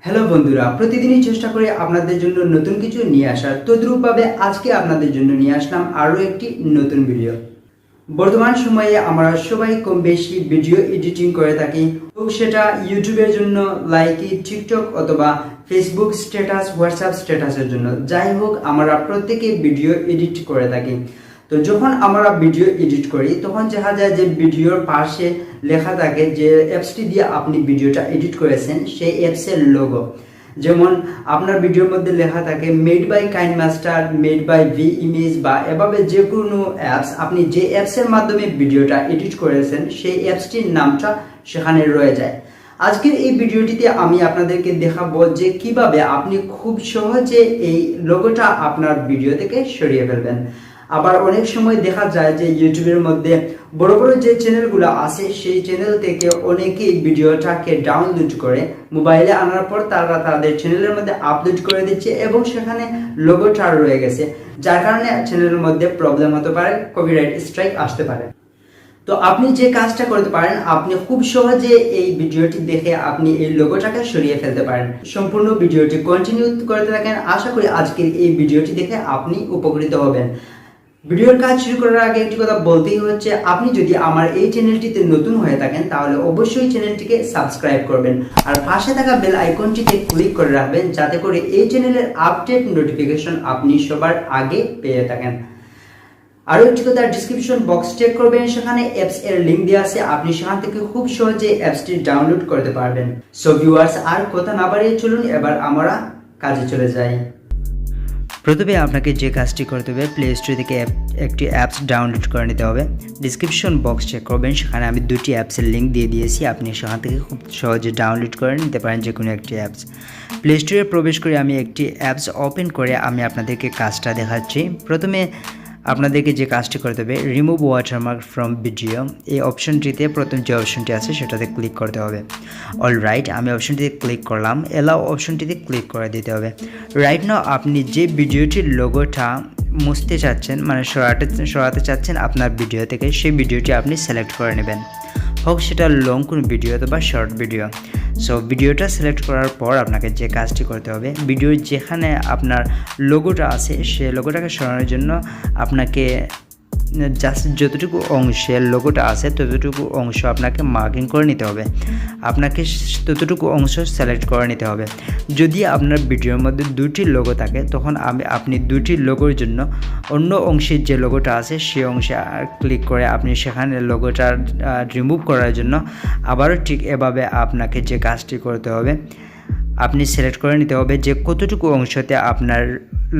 Hello বন্ধুরা, প্রতিদিনই চেষ্টা করি আপনাদের জন্য নতুন কিছু নিয়ে আসার। তদ্রূপভাবে আজকে আপনাদের জন্য নিয়ে আসলাম আরও একটি নতুন ভিডিও। বর্তমান সময়ে আমরা সবাই কম বেশি ভিডিও এডিটিং করে থাকি, হোক সেটা ইউটিউবের জন্য, লাইকি, টিকটক অথবা ফেসবুক স্ট্যাটাস, হোয়াটসঅ্যাপ স্ট্যাটাসের জন্য। যাই হোক, আমরা প্রত্যেকে ভিডিও এডিট করে থাকি। তো যখন আমরা ভিডিও এডিট করি তখন দেখা যায় যে ভিডিওর পাশে লেখা থাকে যে অ্যাপসটি দিয়ে আপনি ভিডিওটা এডিট করেছেন সেই অ্যাপসের লোগো। যেমন আপনার ভিডিওর মধ্যে লেখা থাকে made by KineMaster, made by V image, বা এভাবে যে কোনো অ্যাপস, আপনি যে অ্যাপসের মাধ্যমে ভিডিওটা এডিট করেছেন সেই অ্যাপসটির নামটা সেখানে রয়ে যায়। আজকের এই ভিডিওটিতে আমি আপনাদেরকে দেখাবো যে কিভাবে আপনি খুব সহজে এই লোগোটা আপনার ভিডিও থেকে সরিয়ে ফেলবেন। আবার অনেক সময় দেখা যায় যে ইউটিউবের মধ্যে বড় বড় যে চ্যানেলগুলো আছে সেই চ্যানেল থেকে অনেকেই ভিডিওটাকে ডাউনলোড করে মোবাইলে আনার পর তারা তাদের চ্যানেলের মধ্যে আপলোড করে দিচ্ছে এবং সেখানে লোগোটা রয়ে গেছে, যার কারণে চ্যানেলের মধ্যে প্রবলেম হতে পারে, কপিরাইট স্ট্রাইক আসতে পারে। তো আপনি যে কাজটা করতে পারেন, আপনি খুব সহজে এই ভিডিওটি দেখে আপনি এই লোগোটাকে সরিয়ে ফেলতে পারেন। সম্পূর্ণ ভিডিওটি কন্টিনিউ করতে থাকেন, আশা করি আজকের এই ভিডিওটি দেখে আপনি উপকৃত হবেন। ভিডিওর কাজ শুরু করার আগে একটি কথা বলতেই হচ্ছে, আপনি যদি আমার এই চ্যানেলটিতে নতুন হয়ে থাকেন তাহলে অবশ্যই চ্যানেলটিকে সাবস্ক্রাইব করবেন আর পাশে থাকা বেল আইকনটিতে ক্লিক করে রাখবেন, যাতে করে এই চ্যানেলের আপডেট নোটিফিকেশন আপনি সবার আগে পেয়ে থাকেন। আরও একটি কথা, ডিসক্রিপশন বক্স চেক করবেন, সেখানে অ্যাপস এর লিঙ্ক দেওয়া আছে, আপনি সেখান থেকে খুব সহজে অ্যাপসটি ডাউনলোড করতে পারবেন। সো ভিউয়ার্স, আর কথা না বাড়িয়ে চলুন এবার আমরা কাজে চলে যাই। প্রথমে আপনাকে যে কাজটি করতে হবে, প্লে স্টোর থেকে একটি অ্যাপস ডাউনলোড করে নিতে হবে। ডিসক্রিপশন বক্স চেক করবেন, সেখানে আমি দুটি অ্যাপসের লিঙ্ক দিয়ে দিয়েছি, আপনি সেখান থেকে খুব সহজে ডাউনলোড করে নিতে পারেন যে কোনো একটি অ্যাপস। প্লে স্টোরে প্রবেশ করে আমি একটি অ্যাপস ওপেন করে আমি আপনাদেরকে কাজটা দেখাচ্ছি। প্রথমে আপনাদেরকে যে কাজটি করতে হবে, রিমুভ ওয়াটারমার্ক ফ্রম ভিডিও, এই অপশনটিতে প্রথম যে অপশনটি আছে সেটাতে ক্লিক করতে হবে। অলরাইট, আমি অপশনটিতে ক্লিক করলাম, এলাও অপশনটিতে ক্লিক করে দিতে হবে। রাইট নাও আপনি যে ভিডিওটির লোগোটা মুছতে চাচ্ছেন, মানে সরাতে চাচ্ছেন আপনার ভিডিও থেকে, সেই ভিডিওটি আপনি সিলেক্ট করে নেবেন, হোক সেটা লং কোনো ভিডিও অথবা শর্ট ভিডিও। সো ভিডিওটা সিলেক্ট করার পর আপনাকে যে কাজটি করতে হবে, ভিডিওর যেখানে আপনার লোগোটা আছে সেই লোগোটাকে সরানোর জন্য আপনাকে জাস্ট যতটুকু অংশের লোগোটা আছে ততটুকু অংশ আপনাকে মার্কিং করে নিতে হবে, আপনাকে ততটুকু অংশ সিলেক্ট করে নিতে হবে। যদি আপনার ভিডিওর মধ্যে দুটি লোগো থাকে তখন আপনি দুটি লোগোর জন্য অন্য অংশের যে লোগোটা আছে সেই অংশে ক্লিক করে আপনি সেখানে লোগোটা রিমুভ করার জন্য আবারও ঠিক এভাবে আপনাকে যে কাজটি করতে হবে, আপনি সিলেক্ট করে নিতে হবে যে কতটুকু অংশতে আপনার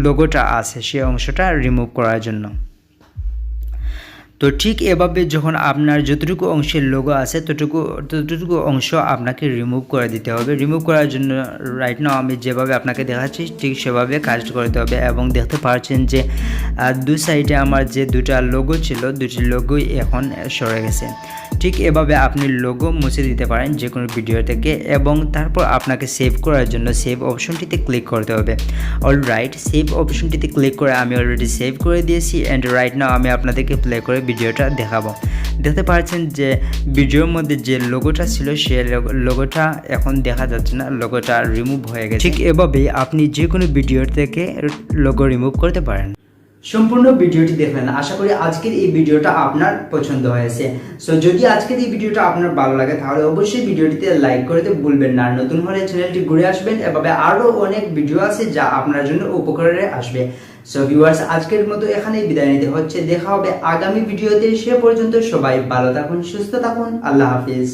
লোগোটা আছে সেই অংশটা রিমুভ করার জন্য। তো ঠিক এভাবে যখন আপনার যতটুকু অংশের লোগো আছে ততটুকু অংশ আপনাকে রিমুভ করে দিতে হবে। রিমুভ করার জন্য রাইট নাও আমি যেভাবে আপনাকে দেখাচ্ছি ঠিক সেভাবে কাজ করতে হবে। এবং দেখতে পাচ্ছেন যে দু সাইডে আমার যে দুটা লোগো ছিল, দুটি লোগোই এখন সরে গেছে। ঠিক এভাবে আপনি লোগো মুছে দিতে পারেন যে কোনো ভিডিও থেকে, এবং তারপর আপনাকে সেভ করার জন্য সেভ অপশনটিতে ক্লিক করতে হবে। অলরাইট, সেভ অপশনটিতে ক্লিক করে আমি অলরেডি সেভ করে দিয়েছি। অ্যান্ড রাইট নাও আমি আপনাদেরকে প্লে করে ভিডিওটা দেখাবো। দেখতে পাচ্ছেন যে ভিডিওর মধ্যে যে লোগোটা ছিল সে লোগোটা এখন দেখা যাচ্ছে না, লোগোটা রিমুভ হয়ে গেছে। ঠিক এভাবেই আপনি যে কোনো ভিডিও থেকে লোগো রিমুভ করতে পারেন। সম্পূর্ণ ভিডিওটি দেখলেন, আশা করি আজকের এই ভিডিওটা আপনার পছন্দ হয়েছে। সো যদি আজকের এই ভিডিওটা আপনার ভালো লাগে তাহলে অবশ্যই ভিডিওটিতে লাইক করতে ভুলবেন না। নতুন হলে চ্যানেলটি ঘুরে আসবেন, এভাবে আরও অনেক ভিডিও আছে যা আপনার জন্য উপকারে আসবে। সো ভিউয়ার্স, আজকের মতো এখানেই বিদায় নিতে হচ্ছে, দেখা হবে আগামী ভিডিওতে। সে পর্যন্ত সবাই ভালো থাকুন, সুস্থ থাকুন, আল্লাহ হাফিজ।